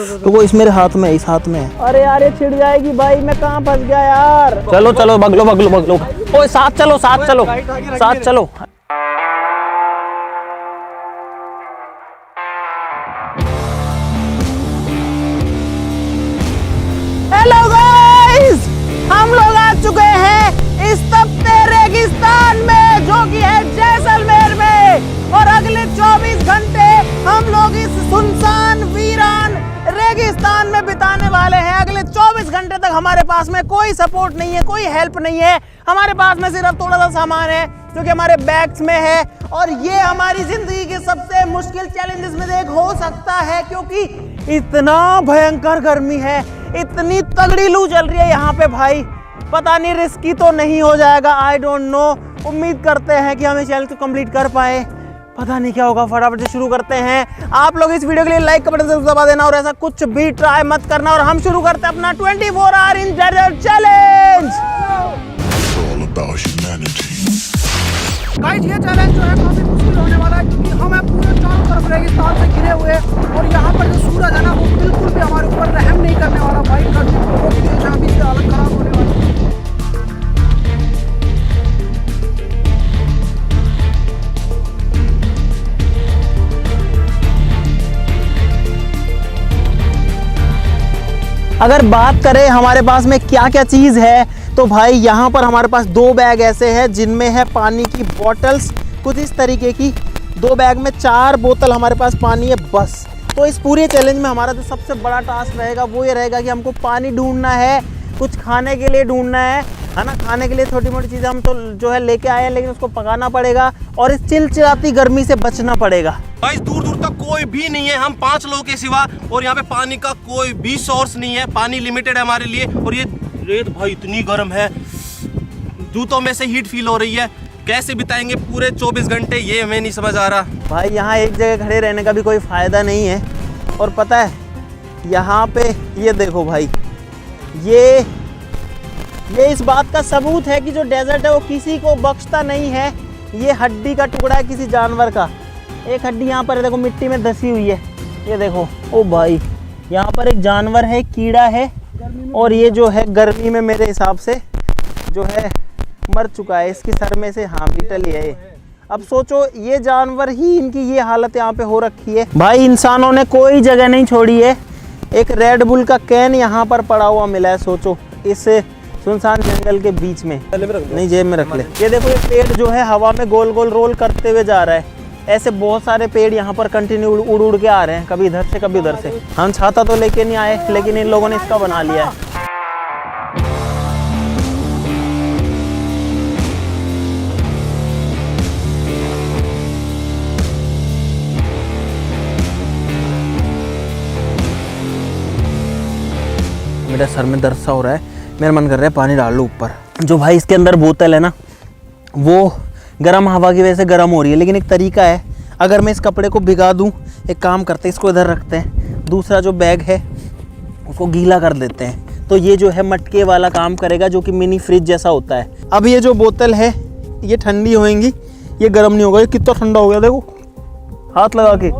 वो इस मेरे हाथ में, इस हाथ में है। अरे यार ये छिड़ जाएगी भाई, मैं कहाँ फंस गया यार। चलो चलो बगलो बगलो बगलो। ओए साथ चलो साथ चलो साथ चलो। हेलो गाइस, हम लोग आ चुके हैं इस तपते रेगिस्तान में जो कि है जैसलमेर में, और अगले 24 घंटे हम लोग इस सुनसान वीरान रेगिस्तान में बिताने वाले हैं। अगले 24 घंटे तक हमारे पास में कोई सपोर्ट नहीं है, कोई हेल्प नहीं है। हमारे पास में सिर्फ थोड़ा सा सामान है जो कि हमारे बैग्स में है, और ये हमारी जिंदगी के सबसे मुश्किल चैलेंजेस में से एक हो सकता है, क्योंकि इतना भयंकर गर्मी है, इतनी तगड़ी लू चल रही है यहाँ पे भाई। पता नहीं रिस्की तो नहीं हो जाएगा, आई डोंट नो। उम्मीद करते हैं कि हम इस चैलेंज को कंप्लीट कर पाए, पता नहीं क्या होगा। फटाफट से शुरू करते हैं। आप लोग इस वीडियो के लिए लाइक का बटन जरूर दबा देना, और ऐसा कुछ भी ट्राई मत करना। और हम शुरू करते हैं अपना 24 hour in desert challenge. Guys ये चैलेंज जो है काफी मुश्किल होने वाला है, क्योंकि हम हैं पूरे चारों तरफ रेगिस्तान से घिरे हुए, और यहाँ पर जो सूरज है ना वो बिल्कुल भी हमारे ऊपर रहम नहीं करने वाला भाई। गर्मी बहुत तेज है, अभी से हालत खराब होने वाली है। अगर बात करें हमारे पास में क्या क्या चीज़ है, तो भाई यहाँ पर हमारे पास 2 बैग ऐसे हैं जिनमें है पानी की बॉटल्स, कुछ इस तरीके की। 2 बैग में 4 बोतल हमारे पास पानी है बस। तो इस पूरे चैलेंज में हमारा जो सबसे बड़ा टास्क रहेगा वो ये रहेगा कि हमको पानी ढूंढना है, कुछ खाने के लिए ढूंढना है ना। खाने के लिए छोटी मोटी चीज़ें हम तो जो है लेके आए हैं, लेकिन उसको पकाना पड़ेगा, और इस चिलचिलाती गर्मी से बचना पड़ेगा। भाई दूर दूर तक कोई भी नहीं है, हम 5 लोगों के सिवा, और यहाँ पे पानी का कोई भी सोर्स नहीं है। पानी लिमिटेड है हमारे लिए, और ये रेत भाई इतनी गर्म है, जूतों में से हीट फील हो रही है। कैसे बिताएंगे पूरे 24 घंटे, ये हमें नहीं समझ आ रहा। भाई यहाँ एक जगह खड़े रहने का भी कोई फ़ायदा नहीं है। और पता है यहाँ पे ये देखो भाई, ये इस बात का सबूत है कि जो डेजर्ट है वो किसी को बख्शता नहीं है। ये हड्डी का टुकड़ा है किसी जानवर का। एक हड्डी यहाँ पर देखो मिट्टी में धसी हुई है, ये देखो। ओ भाई यहाँ पर एक जानवर है, कीड़ा है, और ये जो है गर्मी में मेरे हिसाब से जो है मर चुका है। इसकी सर में से हाँ बीटल ही है ये। अब सोचो ये जानवर ही इनकी ये हालत यहाँ पे हो रखी है। भाई इंसानों ने कोई जगह नहीं छोड़ी है। एक रेड बुल का कैन यहाँ पर पड़ा हुआ मिला है, सोचो, इस सुनसान जंगल के बीच में। नहीं जेब में रख ले। ये देखो ये पेड़ जो है हवा में गोल गोल रोल करते हुए जा रहा है। ऐसे बहुत सारे पेड़ यहाँ पर कंटिन्यू उड़ उड़ के आ रहे हैं, कभी इधर से कभी उधर से। हम छाता तो लेके नहीं आए, लेकिन इन लोगों ने इसका बना लिया है। मेरा सर में दर्द सा हो रहा है, मेरा मन कर रहा है पानी डाल लो ऊपर। जो भाई इसके अंदर बोतल है ना, वो गर्म हवा की वजह से गर्म हो रही है, लेकिन एक तरीका है। अगर मैं इस कपड़े को भिगा दूं, एक काम करते हैं, इसको इधर रखते हैं, दूसरा जो बैग है उसको गीला कर देते हैं, तो ये जो है मटके वाला काम करेगा, जो कि मिनी फ्रिज जैसा होता है। अब ये जो बोतल है ये ठंडी होएंगी, ये गर्म नहीं होगा। ये कितना ठंडा हो गया देखो, हाथ लगा के।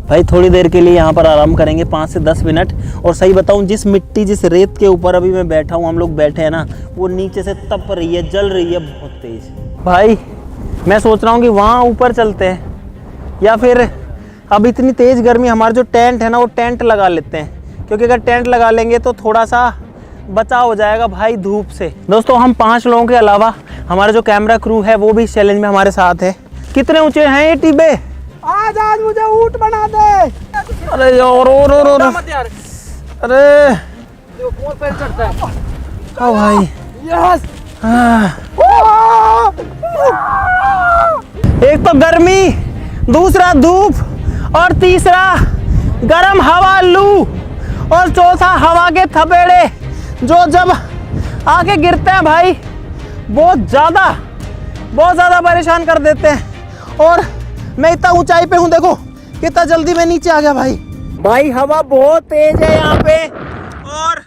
भाई थोड़ी देर के लिए यहाँ पर आराम करेंगे, 5 से 10 मिनट। और सही बताऊँ, जिस मिट्टी जिस रेत के ऊपर अभी मैं बैठा हूँ, हम लोग बैठे हैं ना, वो नीचे से तप रही है, जल रही है बहुत तेज। भाई मैं सोच रहा हूँ कि वहाँ ऊपर चलते हैं, या फिर अब इतनी तेज़ गर्मी, हमारा जो टेंट है ना वो टेंट लगा लेते हैं, क्योंकि अगर टेंट लगा लेंगे तो थोड़ा सा बचाव हो जाएगा भाई धूप से। दोस्तों हम 5 लोगों के अलावा हमारा जो कैमरा क्रू है वो भी इस चैलेंज में हमारे साथ है। कितने ऊंचे हैं ये टिब्बे? आज मुझे ऊंट बना दे। अरे यार अरे कौन पैर चढ़ता है? हाँ भाई यस। एक तो गर्मी, दूसरा धूप, और तीसरा गर्म हवा लू, और चौथा हवा के थपेड़े जो जब आके गिरते हैं भाई बहुत ज़्यादा परेशान कर देते हैं। और मैं इतना ऊंचाई पे हूँ, देखो कितना जल्दी मैं नीचे आ गया भाई हवा बहुत तेज है यहाँ पे, और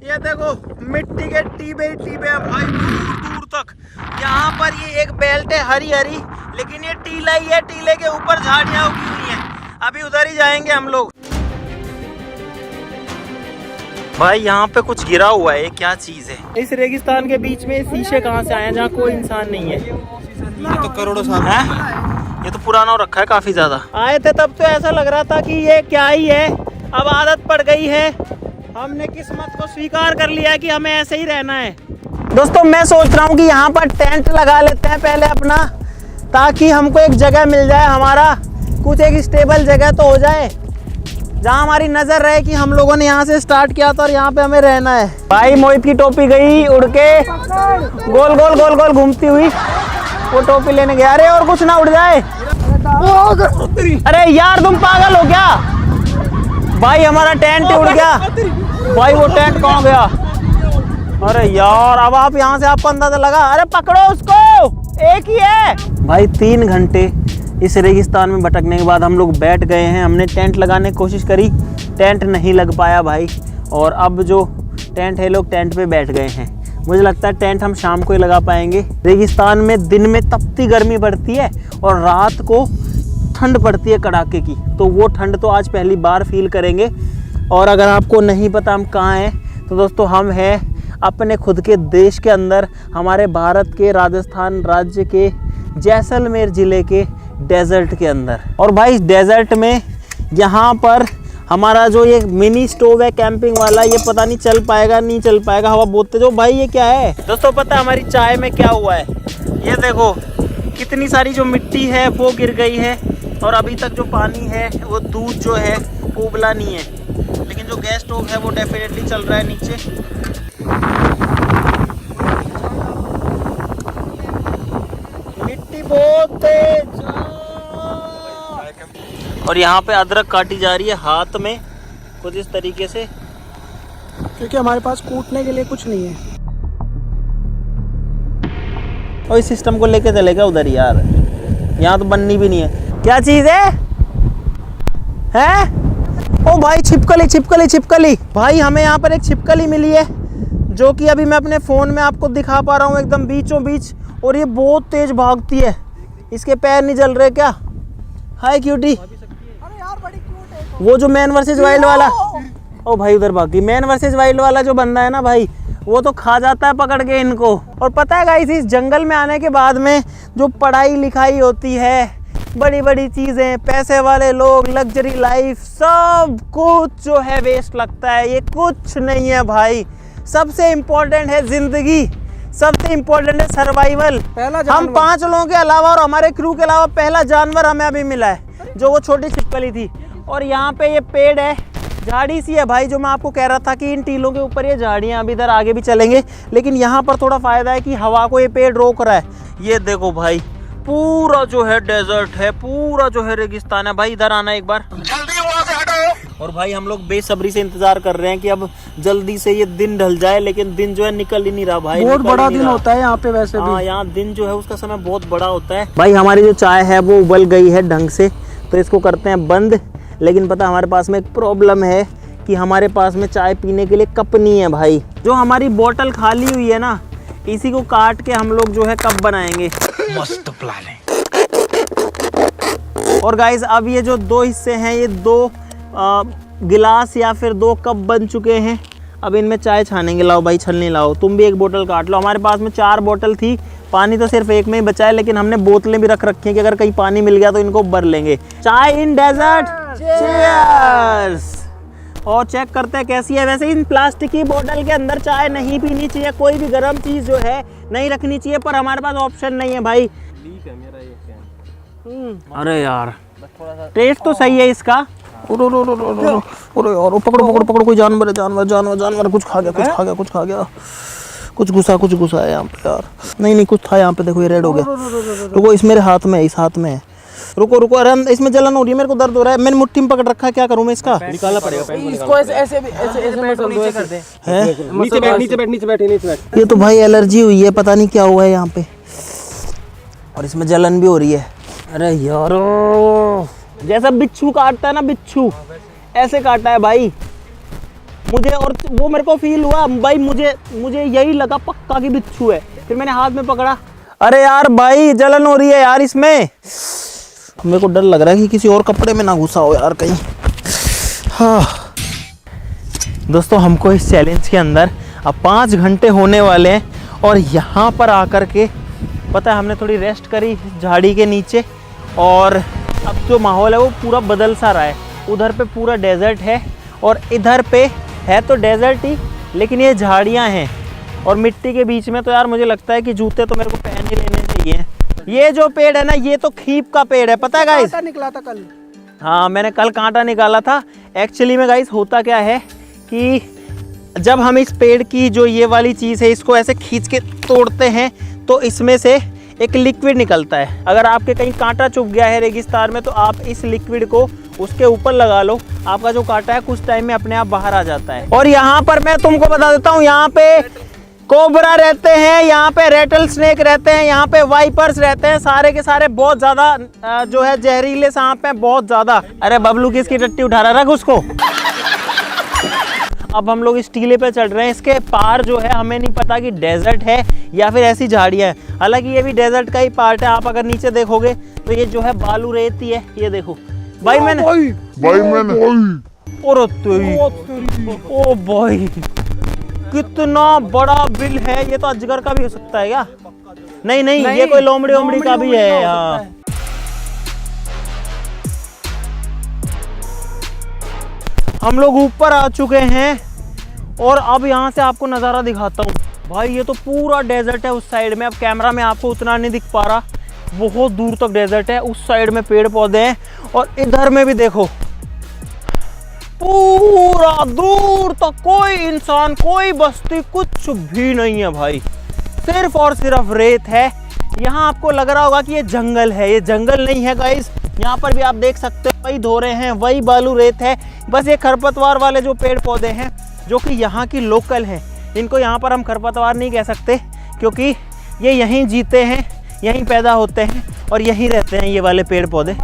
ये देखो मिट्टी के टीबे हैं भाई दूर तक। यहाँ पर ये एक बेल्ट है हरी, लेकिन ये टीला ही है, टीले के ऊपर झाड़ियाँ उगी हुई हैं। अभी उधर ही जाएंगे हम लोग। भाई यहाँ पे कुछ गिरा हुआ है, ये क्या चीज है? इस रेगिस्तान के बीच में शीशे कहाँ से आए हैं जहाँ कोई इंसान नहीं है? ये तो करोड़ों साल है? ये तो पुराना हो रखा है काफी ज्यादा। आए थे तब तो ऐसा लग रहा था कि ये क्या ही है, अब आदत पड़ गई है, हमने किस्मत को स्वीकार कर लिया है कि हमें ऐसे ही रहना है। दोस्तों मैं सोच रहा हूँ कि यहाँ पर टेंट लगा लेते हैं पहले अपना, ताकि हमको एक जगह मिल जाए, हमारा कुछ एक स्टेबल जगह तो हो जाए जहाँ हमारी नजर रहे कि हम लोगों ने यहाँ से स्टार्ट किया था और यहाँ पे हमें रहना है। भाई मोहित की टोपी गई उड़ के, गोल गोल गोल गोल घूमती हुई, वो टोपी लेने गया। अरे और कुछ ना उड़ जाए। अरे यार तुम पागल हो क्या भाई, हमारा टेंट उड़ गया भाई, वो टेंट कहाँ गया? अरे यार अब आप यहाँ से आपको अंदाजा लगा। अरे पकड़ो उसको, एक ही है भाई। 3 घंटे इस रेगिस्तान में भटकने के बाद हम लोग बैठ गए हैं। हमने टेंट लगाने की कोशिश करी, टेंट नहीं लग पाया भाई, और अब जो टेंट है लोग टेंट पे बैठ गए हैं। मुझे लगता है टेंट हम शाम को ही लगा पाएंगे। रेगिस्तान में दिन में तपती गर्मी पड़ती है और रात को ठंड पड़ती है कड़ाके की, तो वो ठंड तो आज पहली बार फील करेंगे। और अगर आपको नहीं पता हम कहाँ हैं, तो दोस्तों हम हैं अपने खुद के देश के अंदर, हमारे भारत के राजस्थान राज्य के जैसलमेर ज़िले के डेजर्ट के अंदर। और भाई इस डेजर्ट में यहाँ पर हमारा जो ये मिनी स्टोव है कैंपिंग वाला, ये पता नहीं चल पाएगा नहीं चल पाएगा, हवा बहुत तेज। भाई ये क्या है दोस्तों, पता है हमारी चाय में क्या हुआ है? ये देखो कितनी सारी जो मिट्टी है वो गिर गई है, और अभी तक जो पानी है वो दूध जो है वो उबला नहीं है, लेकिन जो गैस स्टोव है वो डेफिनेटली चल रहा है नीचे। मिट्टी बहुत तेज, और यहाँ पे अदरक काटी जा रही है हाथ में कुछ इस तरीके से, क्योंकि हमारे पास कूटने के लिए कुछ नहीं है। और इस सिस्टम को लेके चलेगा उधर यार, यहाँ तो बननी भी नहीं है। क्या चीज है? ओ भाई छिपकली छिपकली छिपकली। भाई हमें यहाँ पर एक छिपकली मिली है, जो कि अभी मैं अपने फ़ोन में आपको दिखा पा रहा हूँ एकदम बीचों बीच, और ये बहुत तेज भागती है। इसके पैर नहीं जल रहे क्या? हाय क्यूटी। अरे यार बड़ी क्यूट है। वो जो मैन वर्सेस वाइल्ड वाला, ओ भाई उधर भागी। मैन वर्सेस वाइल्ड वाला जो बंदा है ना भाई, वो तो खा जाता है पकड़ के इनको। और पता है गाइस, इस जंगल में आने के बाद में जो पढ़ाई लिखाई होती है, बड़ी बड़ी चीज़ें, पैसे वाले लोग, लग्जरी लाइफ, सब कुछ जो है वेस्ट लगता है। ये कुछ नहीं है भाई। सबसे इम्पोर्टेंट है ज़िंदगी, सबसे इम्पोर्टेंट है सर्वाइवल। हम 5 लोगों के अलावा और हमारे क्रू के अलावा पहला जानवर हमें अभी मिला है, जो वो छोटी छिपकली थी। और यहाँ पे ये पेड़ है, झाड़ी सी है भाई, जो मैं आपको कह रहा था कि इन टीलों के ऊपर ये झाड़ियाँ, अभी इधर आगे भी चलेंगे, लेकिन यहाँ पर थोड़ा फ़ायदा है कि हवा को ये पेड़ रोक रहा है। ये देखो भाई, पूरा जो है डेजर्ट है, पूरा जो है रेगिस्तान है भाई। इधर आना एक बार, जल्दी वहाँ से हटो। और भाई हम लोग बेसब्री से इंतजार कर रहे हैं कि अब जल्दी से ये दिन ढल जाए, लेकिन दिन जो है निकल ही नहीं रहा भाई। बहुत बड़ा दिन होता है यहाँ पे वैसे भी। हाँ, यहाँ दिन जो है उसका समय बहुत बड़ा होता है भाई। हमारी जो चाय है वो उबल गई है ढंग से, तो इसको करते हैं बंद। लेकिन पता हमारे पास में एक प्रॉब्लम है कि हमारे पास में चाय पीने के लिए कप नहीं है भाई। जो हमारी बोतल खाली हुई है ना, इसी को काट के हम लोग जो है कप बनाएंगे। मस्त प्लान है। और गाइस अब ये जो 2 हिस्से हैं, ये 2 गिलास या फिर 2 कप बन चुके हैं। अब इनमें चाय छानेंगे। लाओ भाई छलनी लाओ, तुम भी एक बोतल काट लो। हमारे पास में 4 बोतल थी, पानी तो सिर्फ एक में ही बचा है, लेकिन हमने बोतलें भी रख रखी हैं कि अगर कहीं पानी मिल गया तो इनको भर लेंगे। चाय इन डेजर्ट, चीयर्स। और चेक करते हैं कैसी है। वैसे इन प्लास्टिक की बोतल के अंदर चाय नहीं पीनी चाहिए, कोई भी गर्म चीज़ जो है नहीं रखनी चाहिए, पर हमारे पास ऑप्शन नहीं है भाई। लीक है मेरा ये कैन। अरे यार टेस्ट तो सही है इसका। अरे यार पकड़ो पकड़ो पकड़ो, कोई जानवर है, जानवर जानवर जानवर, कुछ खा गया कुछ खा गया कुछ खा गया, कुछ घुसा है यहाँ पे यार। नहीं कुछ था यहाँ पे, देखो ये रेड हो गया। रुको, इस मेरे हाथ में है, इस हाथ में है। रुको रुको, अरे इसमें जलन हो रही है, मेरे को दर्द हो रहा है। मैंने मुट्ठी में पकड़ रखा है, क्या करूँ मैं इसका? निकालना पड़ेगा इसको। ऐसे नीचे बैठ। ये तो भाई एलर्जी हुई है, पता नहीं क्या हुआ है यहाँ पे, और इसमें जलन भी हो रही है। अरे यार जैसा बिच्छू काटता है ना, बिच्छू ऐसे काटा है भाई मुझे। और वो मेरे को फील हुआ भाई, मुझे यही लगा पक्का कि बिच्छू है। फिर मैंने हाथ में पकड़ा, अरे यार भाई जलन हो रही है यार इसमें। मेरे को डर लग रहा है कि किसी और कपड़े में ना घुसा हो यार कहीं। हाँ दोस्तों हमको इस चैलेंज के अंदर अब 5 घंटे होने वाले हैं और यहाँ पर आकर के पता है हमने थोड़ी रेस्ट करी झाड़ी के नीचे और अब जो माहौल है वो पूरा बदल सा रहा है। उधर पे पूरा डेजर्ट है और इधर पे है तो डेजर्ट ही, लेकिन ये झाड़ियाँ हैं और मिट्टी के बीच में। तो यार मुझे लगता है कि जूते तो मेरे को पहन ही लेने चाहिए। ये जो पेड़ है ना, ये तो खीप का पेड़ है, पता है गाइस? कांटा निकला था कल। हाँ मैंने कल कांटा निकाला था। एक्चुअली में गाइस होता क्या है कि जब हम इस पेड़ की जो ये वाली चीज़ है इसको ऐसे खींच के तोड़ते हैं तो इसमें से एक लिक्विड निकलता है। अगर आपके कहीं कांटा चुभ गया है रेगिस्तान में तो आप इस लिक्विड को उसके ऊपर लगा लो, आपका जो कांटा है कुछ टाइम में अपने आप बाहर आ जाता है। और यहाँ पर मैं तुमको बता देता हूँ, यहाँ पे कोबरा रहते हैं, यहाँ पे रेटल स्नेक रहते हैं, यहाँ पे वाइपर्स रहते हैं, सारे के सारे बहुत ज़्यादा जो है जहरीले सांप हैं, बहुत ज़्यादा। अरे बबलू किसकी टट्टी उठा रहा, रख उसको। अब हम लोग इस टीले पे चढ़ रहे हैं। इसके पार जो है हमें नहीं पता कि डेजर्ट है या फिर ऐसी झाड़ियाँ हैं। हालांकि ये भी डेजर्ट का ही पार्ट है। आप अगर नीचे देखोगे तो ये जो है बालू रेती है। ये देखो भाई मैंने ओ भाई कितना बड़ा बिल है। ये तो अजगर का भी हो सकता है क्या? नहीं नहीं, ये कोई लोमड़ी ओमड़ी का भी है यहाँ। हम लोग ऊपर आ चुके हैं और अब यहाँ से आपको नज़ारा दिखाता हूँ। भाई ये तो पूरा डेजर्ट है उस साइड में। अब कैमरा में आपको उतना नहीं दिख पा रहा, बहुत दूर तक डेजर्ट है। उस साइड में पेड़ पौधे हैं और इधर में भी देखो पूरा दूर तक कोई इंसान, कोई बस्ती, कुछ भी नहीं है भाई। सिर्फ और सिर्फ रेत है। यहाँ आपको लग रहा होगा कि ये जंगल है, ये जंगल नहीं है गाइस। यहाँ पर भी आप देख सकते हो वही धोरे हैं, वही बालू रेत है। बस ये खरपतवार वाले जो पेड़ पौधे हैं जो कि यहाँ की लोकल हैं, इनको यहाँ पर हम खरपतवार नहीं कह सकते क्योंकि ये यहीं जीते हैं, यहीं पैदा होते हैं और यहीं रहते हैं ये वाले पेड़ पौधे।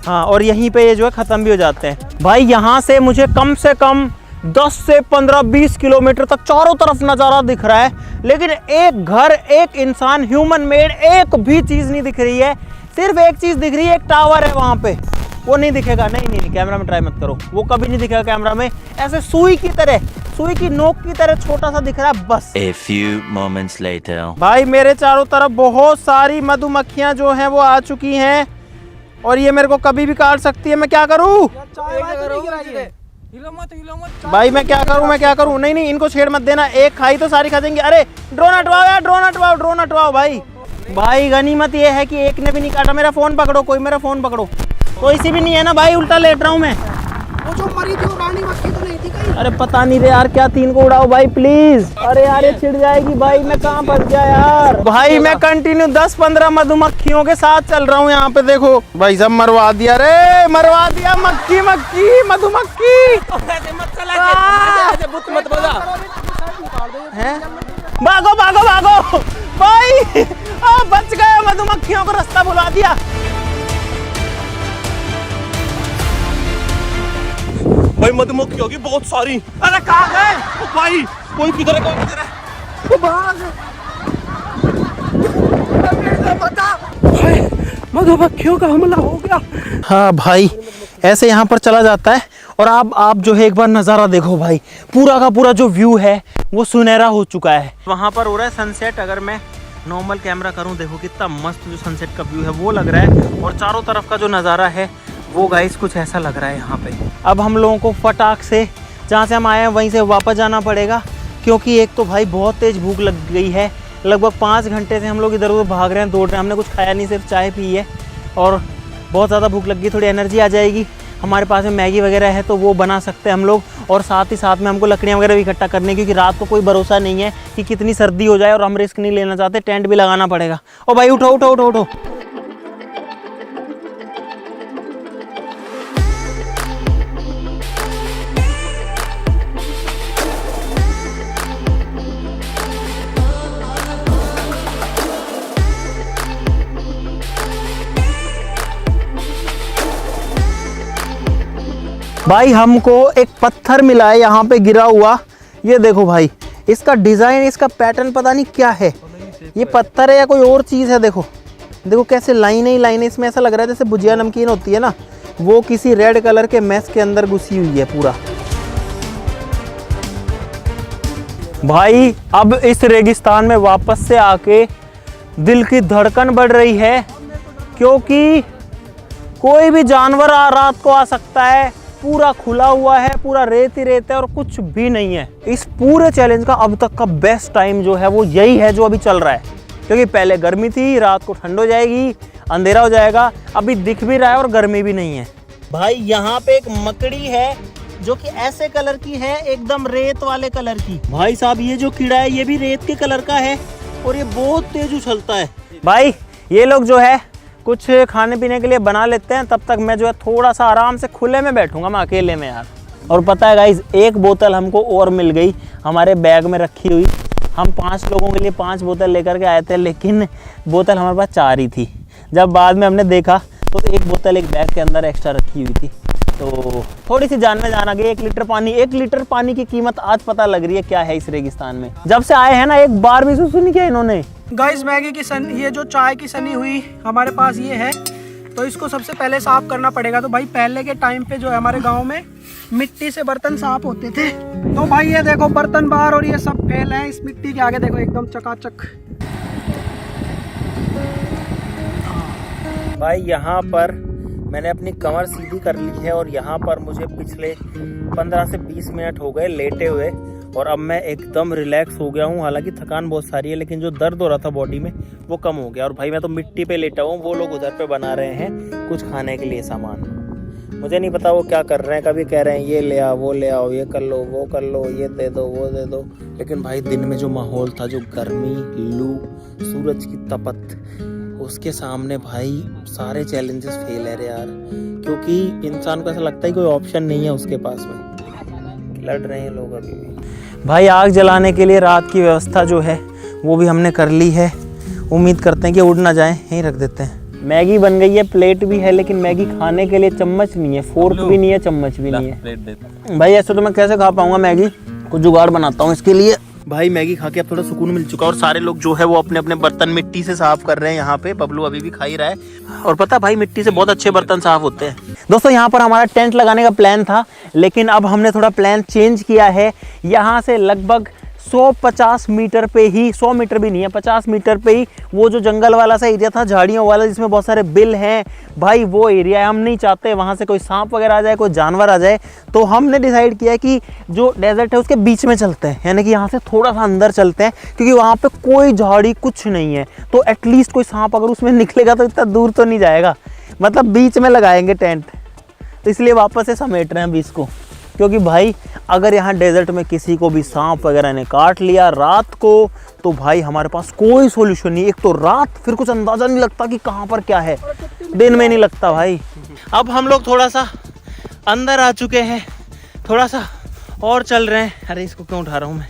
हाँ, और यहीं पे ये जो है ख़त्म भी हो जाते हैं। भाई यहाँ से मुझे कम से कम 10 से 15-20 किलोमीटर तक चारों तरफ नज़ारा दिख रहा है, लेकिन एक घर, एक इंसान, ह्यूमन मेड एक भी चीज़ नहीं दिख रही है। सिर्फ एक चीज़ दिख रही है, एक टावर है वहाँ पे, वो नहीं दिखेगा। नहीं नहीं नहीं, कैमरा में ट्राई मत करो, वो कभी नहीं दिखेगा कैमरा में। ऐसे सुई की तरह, सुई की नोक की तरह छोटा सा दिख रहा है बस। A few moments later. भाई मेरे चारों तरफ बहुत सारी मधुमक्खियाँ जो हैं वो आ चुकी हैं और ये मेरे को कभी भी काट सकती है। मैं क्या करूँ भाई, मैं क्या करूँ? नहीं नहीं, इनको छेड़ मत देना, एक खाई तो सारी खा देंगे। अरे ड्रोन हटवाओ यार, ड्रोन हटवाओ भाई। गनीमत ये है कि एक ने भी नहीं काटा। मेरा फोन पकड़ो, कोई मेरा फोन पकड़ो। कोई सी भी नहीं है ना भाई, उल्टा लेट रहा हूँ मैं। वो जो मरी थी वो रानी मक्खी तो नहीं थी कहीं? अरे पता नहीं रे यार, क्या 3 को उड़ाओ भाई प्लीज। अरे यार ये छिड़ जाएगी भाई, मैं कहाँ फंस गया यार। भाई मैं कंटिन्यू 10-15 मधुमक्खियों के साथ चल रहा हूँ। यहाँ पे देखो भाई, सब मरवा दिया रे, मरवा दिया। मक्खी मधुमक्खी भागो भाई, बच गए। मधुमक्खियों को रास्ता बुला दिया। भाई मधुमक्खी होगी बहुत सारी। अरे कहाँ गए भाई? कोई किधर है? मधुमक्खियों का हमला हो गया। हाँ भाई, ऐसे यहाँ पर चला जाता है। और आप जो है एक बार नज़ारा देखो भाई, पूरा का पूरा जो व्यू है वो सुनहरा हो चुका है। वहाँ पर हो रहा है सनसेट। अगर मैं नॉर्मल कैमरा करूँ, देखो कितना मस्त जो सनसेट का व्यू है वो लग रहा है। और चारों तरफ का जो नज़ारा है वो गाइस कुछ ऐसा लग रहा है यहाँ पे। अब हम लोगों को फटाक से जहाँ से हम आए हैं वहीं से वापस जाना पड़ेगा, क्योंकि एक तो भाई बहुत तेज़ भूख लग गई है। लगभग 5 घंटे से हम लोग इधर उधर भाग रहे हैं, दौड़ रहे हैं। हमने कुछ खाया नहीं, सिर्फ चाय पी है और बहुत ज़्यादा भूख लग गई। थोड़ी एनर्जी आ जाएगी, हमारे पास में मैगी वगैरह है तो वो बना सकते हैं हम लोग। और साथ ही साथ में हमको लकड़ियाँ वगैरह भी इकट्ठा करनी, क्योंकि रात को कोई भरोसा नहीं है कि कितनी सर्दी हो जाए और हम रिस्क नहीं लेना चाहते। टेंट भी लगाना पड़ेगा। ओ भाई उठो उठो उठो उठो। भाई हमको एक पत्थर मिला है यहाँ पे गिरा हुआ। ये देखो भाई, इसका डिज़ाइन, इसका पैटर्न पता नहीं क्या है। ये पत्थर है या कोई और चीज़ है। देखो देखो कैसे लाइनें ही लाइनें। इसमें ऐसा लग रहा है जैसे भुजिया नमकीन होती है ना, वो किसी रेड कलर के मैस के अंदर घुसी हुई है पूरा। भाई अब इस रेगिस्तान में वापस से आके दिल की धड़कन बढ़ रही है, क्योंकि कोई भी जानवर रात को आ सकता है। पूरा खुला हुआ है, पूरा रेत ही रेत है और कुछ भी नहीं है। इस पूरे चैलेंज का अब तक का बेस्ट टाइम जो है वो यही है जो अभी चल रहा है, क्योंकि पहले गर्मी थी, रात को ठंड हो जाएगी, अंधेरा हो जाएगा। अभी दिख भी रहा है और गर्मी भी नहीं है। भाई यहाँ पे एक मकड़ी है जो कि ऐसे कलर की है, एकदम रेत वाले कलर की। भाई साहब ये जो कीड़ा है ये भी रेत के कलर का है और ये बहुत तेज उछलता है। भाई ये लोग जो है कुछ खाने पीने के लिए बना लेते हैं, तब तक मैं जो है थोड़ा सा आराम से खुले में बैठूंगा मैं अकेले में यार। और पता है गाइस, एक बोतल हमको और मिल गई हमारे बैग में रखी हुई। हम 5 लोगों के लिए 5 बोतल लेकर के आए थे, लेकिन बोतल हमारे पास 4 ही थी। जब बाद में हमने देखा तो एक बोतल एक बैग के अंदर एक्स्ट्रा रखी हुई थी, तो थोड़ी सी जान में जान आ गई। 1 लीटर पानी की कीमत आज पता लग रही है क्या है इस रेगिस्तान में। जब से आए हैं ना, एक बार भी सुन नहीं किया इन्होंने। गाइस मैगी की ये जो चाय की सनी हुई हमारे पास ये है, तो इसको सबसे पहले साफ करना पड़ेगा। तो भाई पहले के टाइम पे जो है हमारे गांव में मिट्टी से बर्तन साफ होते थे। तो भाई ये देखो बर्तन बाहर और ये सब फेल है इस मिट्टी के आगे, देखो एकदम चकाचक। भाई यहाँ पर मैंने अपनी कमर सीधी कर ली है और यहाँ पर मुझे पिछले 15 से 20 मिनट हो गए लेटे हुए, और अब मैं एकदम रिलैक्स हो गया हूँ। हालांकि थकान बहुत सारी है, लेकिन जो दर्द हो रहा था बॉडी में वो कम हो गया। और भाई मैं तो मिट्टी पे लेटा हूँ, वो लोग उधर पे बना रहे हैं कुछ खाने के लिए सामान। मुझे नहीं पता वो क्या कर रहे हैं, कभी कह रहे हैं ये ले आओ, वो ले आओ, ये कर लो, वो कर लो, ये दे दो, वो दे दो। लेकिन भाई दिन में जो माहौल था, जो गर्मी, लू, सूरज की तपत, उसके सामने भाई सारे चैलेंजेस फेल है रे यार। क्योंकि इंसान को ऐसा लगता है कोई ऑप्शन नहीं है उसके पास में। लड़ रहे हैं लोग अभी भी। भाई आग जलाने के लिए रात की व्यवस्था जो है वो भी हमने कर ली है। उम्मीद करते हैं कि उड़ ना जाए, यहीं रख देते हैं। मैगी बन गई है, प्लेट भी है, लेकिन मैगी खाने के लिए चम्मच नहीं है, फोर्क भी नहीं है, चम्मच भी नहीं है। भाई ऐसे तो मैं कैसे खा पाऊंगा मैगी, कुछ जुगाड़ बनाता हूँ इसके लिए। भाई मैगी खा के अब थोड़ा सुकून मिल चुका, और सारे लोग जो है वो अपने अपने बर्तन मिट्टी से साफ कर रहे हैं। यहाँ पे बबलू अभी भी खा ही रहा है, और पता भाई मिट्टी से बहुत अच्छे बर्तन साफ होते हैं। दोस्तों यहाँ पर हमारा टेंट लगाने का प्लान था, लेकिन अब हमने थोड़ा प्लान चेंज किया है। यहाँ से लगभग 150 मीटर पे ही, 100 मीटर भी नहीं है, 50 मीटर पे ही वो जो जंगल वाला सा एरिया था, झाड़ियों वाला, जिसमें बहुत सारे बिल हैं, भाई वो एरिया है। हम नहीं चाहते वहाँ से कोई सांप वगैरह आ जाए, कोई जानवर आ जाए। तो हमने डिसाइड किया कि जो डेजर्ट है उसके बीच में चलते हैं, यानी कि यहाँ से थोड़ा सा अंदर चलते हैं, क्योंकि वहाँ पे कोई झाड़ी कुछ नहीं है। तो एटलीस्ट कोई सांप अगर उसमें निकलेगा तो इतना दूर तो नहीं जाएगा, मतलब बीच में लगाएंगे टेंट। तो इसलिए वापस से समेट रहे हैं बीच को, क्योंकि भाई अगर यहाँ डेजर्ट में किसी को भी सांप वगैरह ने काट लिया रात को, तो भाई हमारे पास कोई सॉल्यूशन नहीं। एक तो रात, फिर कुछ अंदाज़ा नहीं लगता कि कहाँ पर क्या है, दिन में नहीं लगता भाई। अब हम लोग थोड़ा सा अंदर आ चुके हैं, थोड़ा सा और चल रहे हैं। अरे इसको क्यों उठा रहा हूँ मैं।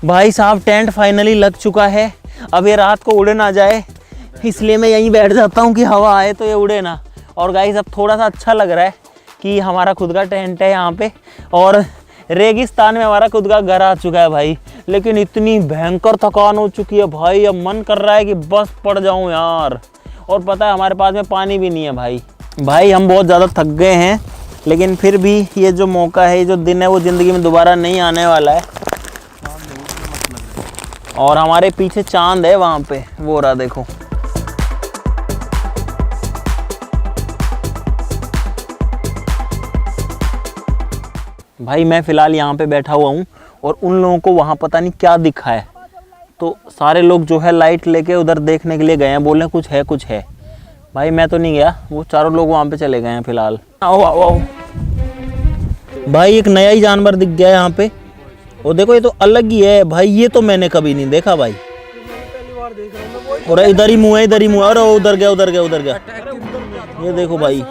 भाई साहब टेंट फाइनली लग चुका है। अब ये रात को उड़े ना जाए, इसलिए मैं यहीं बैठ जाता हूँ कि हवा आए तो ये उड़े ना। और गाइस अब थोड़ा सा अच्छा लग रहा है कि हमारा खुद का टेंट है यहाँ पे, और रेगिस्तान में हमारा खुद का घर आ चुका है भाई। लेकिन इतनी भयंकर थकान हो चुकी है भाई, अब मन कर रहा है कि बस पड़ जाऊँ यार। और पता है हमारे पास में पानी भी नहीं है भाई हम बहुत ज़्यादा थक गए हैं, लेकिन फिर भी ये जो मौका है, ये जो दिन है, वो ज़िंदगी में दोबारा नहीं आने वाला है। और हमारे पीछे चांद है वहाँ पे, वो रहा देखो। भाई मैं फ़िलहाल यहाँ पे बैठा हुआ हूँ, और उन लोगों को वहाँ पता नहीं क्या दिखा है, तो सारे लोग जो है लाइट लेके उधर देखने के लिए गए हैं, बोल रहे हैं कुछ है। भाई मैं तो नहीं गया, वो चारों लोग वहाँ पे चले गए हैं फ़िलहाल। आओ आओ आओ भाई, एक नया ही जानवर दिख गया है यहाँ पे, और देखो ये तो अलग ही है भाई, ये तो मैंने कभी नहीं देखा भाई। और इधर ही मुँह है, इधर ही मुँह है। अरे उधर गया। ये देखो भाई,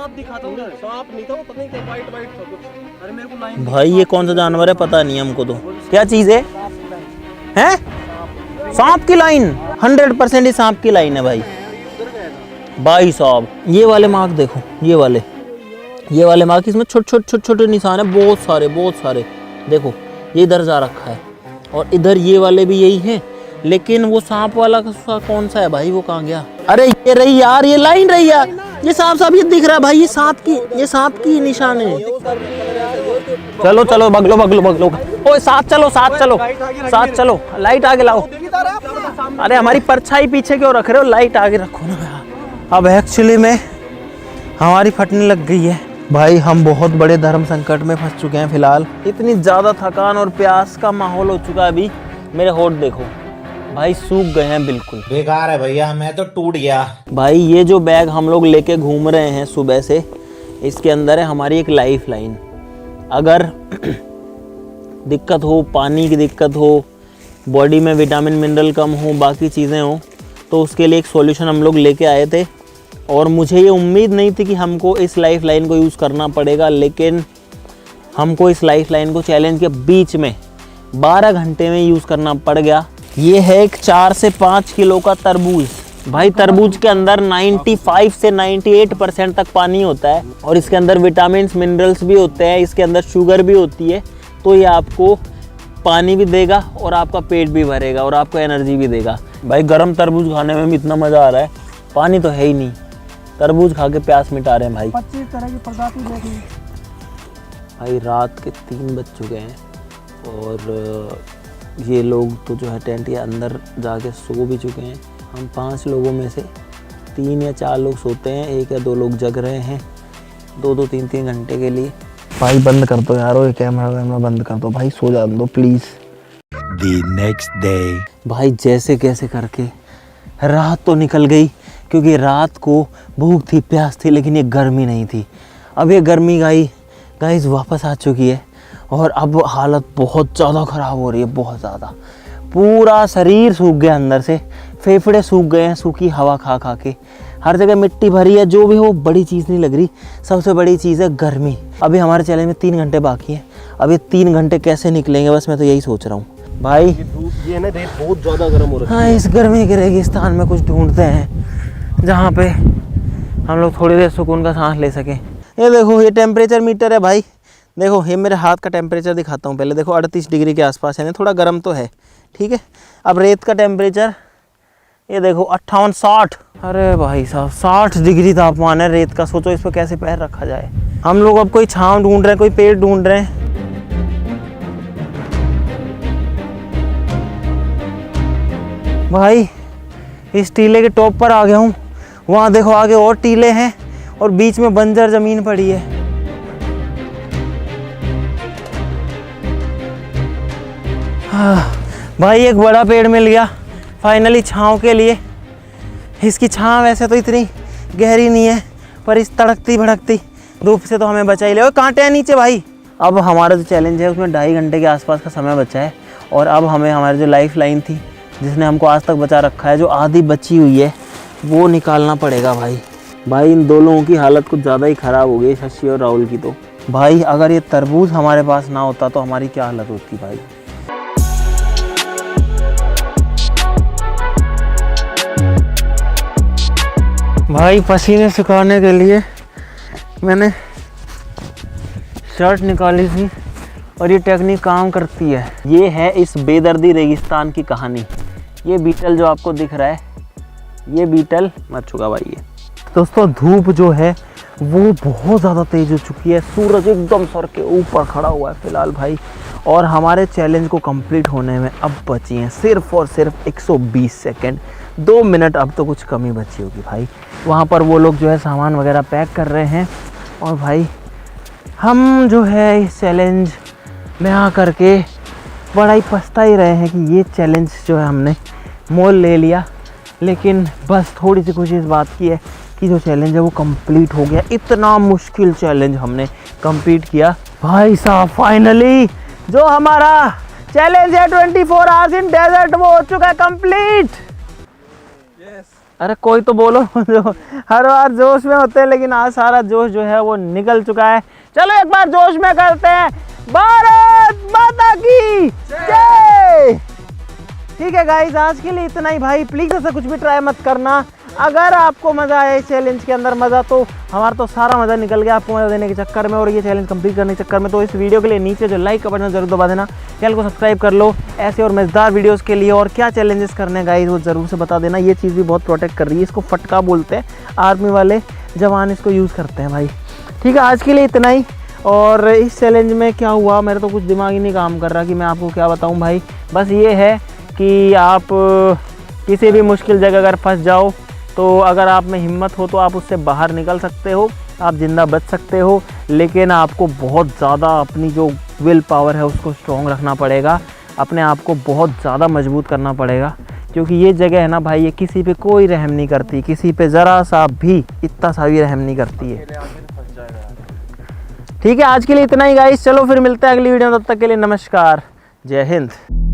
भाई ये कौन सा जानवर है पता नहीं हमको तो, क्या चीज़ है? सांप की लाइन, 100% ही सांप की लाइन है भाई साहब। ये वाले मार्क देखो, ये वाले मार्क, इसमें छोटे निशान है, बहुत सारे देखो, ये इधर जा रखा है, और इधर ये वाले भी यही हैं। लेकिन वो सांप वाला कौन सा है भाई, वो कहाँ गया? अरे ये रही यार, ये लाइन रही यार, ये सांप ये दिख रहा है भाई, ये सांप की निशान है। चलो भगलो। ओए साथ चलो साथ चलो साथ चलो, लाइट आगे लाओ। अरे हमारी परछाई पीछे क्यों रख रहे हो, लाइट आगे रखो ना यार। अब एक्चुअली में हमारी फटने लग गई है भाई, हम बहुत बड़े धर्म संकट में फंस चुके हैं फिलहाल। इतनी ज़्यादा थकान और प्यास का माहौल हो चुका है। अभी मेरे होठ देखो भाई, सूख गए हैं बिल्कुल, बेकार है भैया, मैं तो टूट गया भाई। ये जो बैग हम लोग लेके घूम रहे हैं सुबह से, इसके अंदर है हमारी एक लाइफ लाइन। अगर दिक्कत हो, पानी की दिक्कत हो, बॉडी में विटामिन मिनरल कम हो, बाकी चीज़ें हो, तो उसके लिए एक सॉल्यूशन हम लोग लेके आए थे। और मुझे ये उम्मीद नहीं थी कि हमको इस लाइफ लाइन को यूज़ करना पड़ेगा, लेकिन हमको इस लाइफ लाइन को चैलेंज के बीच में 12 घंटे में यूज़ करना पड़ गया। ये है एक 4 से 5 किलो का तरबूज भाई। तरबूज के अंदर 95 से 98% तक पानी होता है और इसके अंदर विटामिन मिनरल्स भी होते हैं, इसके अंदर शुगर भी होती है। तो ये आपको पानी भी देगा और आपका पेट भी भरेगा और आपको एनर्जी भी देगा भाई। गर्म तरबूज खाने में भी इतना मज़ा आ रहा है, पानी तो है ही नहीं, तरबूज खा के प्यास मिटा रहे हैं भाई। 25 तरह की प्रजाति देखी भाई। रात के 3 बज चुके हैं और ये लोग तो जो है टेंट के अंदर जाके सो भी चुके हैं। हम 5 लोगों में से 3 या 4 लोग सोते हैं, 1 या 2 लोग जग रहे हैं 2-2, 3-3 घंटे के लिए। भाई बंद कर दो यार, ये कैमरा बंद कर दो भाई, सो जाने दो प्लीज़। The next day. भाई जैसे कैसे करके रात तो निकल गई, क्योंकि रात को भूख थी, प्यास थी, लेकिन ये गर्मी नहीं थी। अब ये गर्मी गाइस वापस आ चुकी है और अब हालत बहुत ज़्यादा ख़राब हो रही है, बहुत ज़्यादा। पूरा शरीर सूख गया अंदर से, फेफड़े सूख गए हैं सूखी हवा खा खा के, हर जगह मिट्टी भरी है। जो भी हो बड़ी चीज़ नहीं लग रही, सबसे बड़ी चीज़ है गर्मी। अभी हमारे चैलेंज में 3 घंटे बाकी हैं, अब ये 3 घंटे कैसे निकलेंगे, बस मैं तो यही सोच रहा हूँ भाई। ये ना रेत बहुत ज़्यादा गर्म हो रहा है। हाँ, इस गर्मी के रेगिस्तान में कुछ ढूंढते हैं जहाँ पे हम लोग थोड़ी देर सुकून का सांस ले सकें। ये देखो, ये टेम्परेचर मीटर है भाई। देखो, ये मेरे हाथ का टेम्परेचर दिखाता हूँ पहले। देखो 38 डिग्री के आसपास है, थोड़ा गर्म तो है, ठीक है। अब रेत का टेम्परेचर ये देखो 58-60। अरे भाई साहब, 60 डिग्री तापमान है रेत का। सोचो इस पर कैसे पैर रखा जाए। हम लोग अब कोई छांव ढूंढ रहे हैं, कोई पेड़ ढूंढ रहे हैं। भाई इस टीले के टॉप पर आ गया हूँ। वहाँ देखो आगे और टीले हैं और बीच में बंजर ज़मीन पड़ी है। भाई एक बड़ा पेड़ मिल गया फाइनली छाँव के लिए। इसकी छाँव वैसे तो इतनी गहरी नहीं है, पर इस तड़कती भड़कती धूप से तो हमें बचा ही ले। और कांटे हैं नीचे भाई। अब हमारा जो चैलेंज है उसमें 2.5 घंटे के आसपास का समय बचा है और अब हमें हमारी जो लाइफ लाइन थी, जिसने हमको आज तक बचा रखा है, जो आधी बची हुई है, वो निकालना पड़ेगा भाई। भाई इन 2 लोगों की हालत कुछ ज़्यादा ही ख़राब हो गई, शशि और राहुल की। तो भाई अगर ये तरबूज हमारे पास ना होता तो हमारी क्या हालत होती भाई। भाई पसीने सुखाने के लिए मैंने शर्ट निकाली थी और ये टेक्निक काम करती है। ये है इस बेदर्दी रेगिस्तान की कहानी। ये बीटल जो आपको दिख रहा है, ये बीटल मर चुका भाई। ये दोस्तों धूप जो है वो बहुत ज़्यादा तेज़ हो चुकी है, सूरज एकदम सर के ऊपर खड़ा हुआ है फ़िलहाल भाई। और हमारे चैलेंज को कंप्लीट होने में अब बची हैं सिर्फ़ और सिर्फ 120 सेकंड, 2 मिनट। अब तो कुछ कमी बची होगी भाई। वहाँ पर वो लोग जो है सामान वगैरह पैक कर रहे हैं और भाई हम जो है इस चैलेंज में आ करके बड़ा ही पछता ही रहे हैं कि ये चैलेंज जो है हमने मोल ले लिया। लेकिन बस थोड़ी सी खुशी इस बात की है कि जो चैलेंज है वो कंप्लीट हो गया। इतना मुश्किल चैलेंज हमने कंप्लीट किया भाई साहब। फाइनली जो हमारा चैलेंज है 24 आवर्स इन डेजर्ट, वो हो चुका है कंप्लीट। अरे कोई तो बोलो, जो हर बार जोश में होते हैं, लेकिन आज सारा जोश जो है वो निकल चुका है। चलो एक बार जोश में करते हैं भारत माता की जय। ठीक है गाइस, आज के लिए इतना ही भाई। प्लीज़ ऐसा कुछ भी ट्राई मत करना। अगर आपको मज़ा आया इस चैलेंज के अंदर, मज़ा तो हमारा तो सारा मज़ा निकल गया आपको मज़ा देने के चक्कर में और ये चैलेंज कंप्लीट करने के चक्कर में। तो इस वीडियो के लिए नीचे जो लाइक का बटन जरूर दबा देना, चैनल को सब्सक्राइब कर लो ऐसे और मज़ेदार वीडियोस के लिए। और क्या चैलेंजेस करने गाइस वो ज़रूर से बता देना। ये चीज़ भी बहुत प्रोटेक्ट कर रही है, इसको फटका बोलते हैं, आर्मी वाले जवान इसको यूज़ करते हैं भाई। ठीक है, आज के लिए इतना ही। और इस चैलेंज में क्या हुआ, मेरा तो कुछ दिमाग ही नहीं काम कर रहा कि मैं आपको क्या बताऊं भाई। बस ये है कि आप किसी भी मुश्किल जगह अगर फंस जाओ तो अगर आप में हिम्मत हो तो आप उससे बाहर निकल सकते हो, आप ज़िंदा बच सकते हो। लेकिन आपको बहुत ज़्यादा अपनी जो विल पावर है उसको स्ट्रॉन्ग रखना पड़ेगा, अपने आप को बहुत ज़्यादा मजबूत करना पड़ेगा, क्योंकि ये जगह है ना भाई, ये किसी पे कोई रहम नहीं करती, किसी पे ज़रा सा भी इतना सा भी रहम नहीं करती है। ठीक है, आज के लिए इतना ही गाइस, चलो फिर मिलते हैं अगली वीडियो में, तब तक के लिए नमस्कार, जय हिंद।